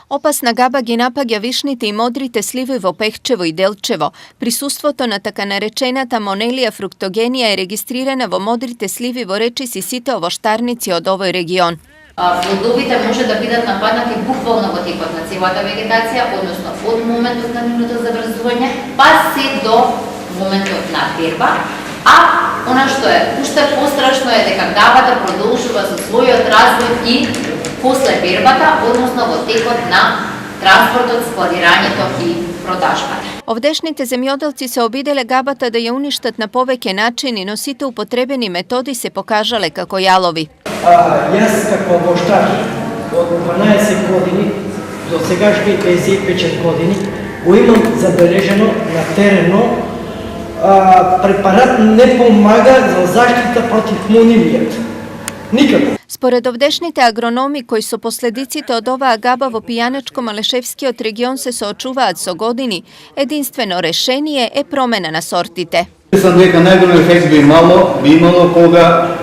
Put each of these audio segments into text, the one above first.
Опасна габа ги напаѓа вишните и модрите сливи во Пехчево и Делчево. Присуството на така наречената Монелија фруктогенија е регистрирана во модрите сливи во речиси сите овоштарници од овој регион. Плодовите може да бидат нападнати буквално во текот на целата вегетација, односно од моментот на нивното заврзување па се до моментот на берба, а она што е уште пострашно е дека габата продолжува со својот развој и после бербата, односно во текот на транспортот, складирањето и продажбата. Овдешните земјоделци се обиделе габата да ја уништат на повеќе начини, но сите употребени методи се покажале како јалови. Јас како овоштар од 12 години до сегашни 55 години го имам забележено на терено, препарат не помага за заштита против монилијата. Никако. Според овдешните агрономи кои со последиците од оваа габа во Пијанечко-Малешевскиот регион се соочуваат со години, единствено решение е промена на сортите. Мислам дека најголем ефект би имало кога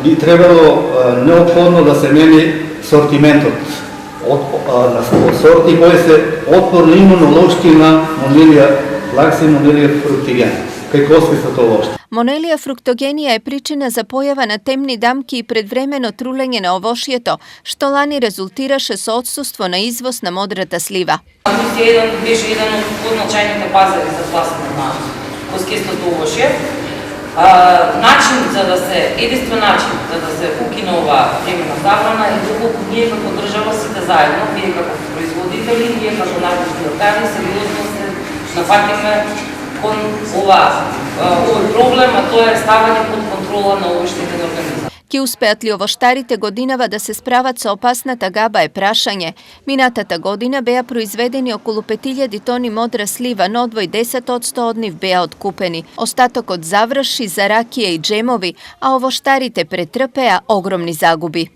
би требало неопходно да се мени сортиментот на сорти кои се отпорни имунолошки на Монелија лакси и Монелија фруктигена. Кај коски се тоа лошти. Монелија фруктогенија е причина за појава на темни дамки и предвремено трулење на овошјето, што лани резултираше со отсуство на извоз на модрата слива. Беше еден од одначајните пазари за пласман на коскестото овошје. Единствен начин за да се укине оваа времена забрана е доколку ние како држава сите заедно, вие како производители, ние како надležни органи сериозно се нафатиме кон овој проблем, а тоа е ставање под контрола на овоштетен организам. Ки успеат ли овоштарите годинава да се справат со опасната габа е прашање. Минатата година беа произведени околу 5000 тони модра слива, но одвој 10% од нив беа откупени. Остатокот заврши за ракија и джемови, а овоштарите претрпеа огромни загуби.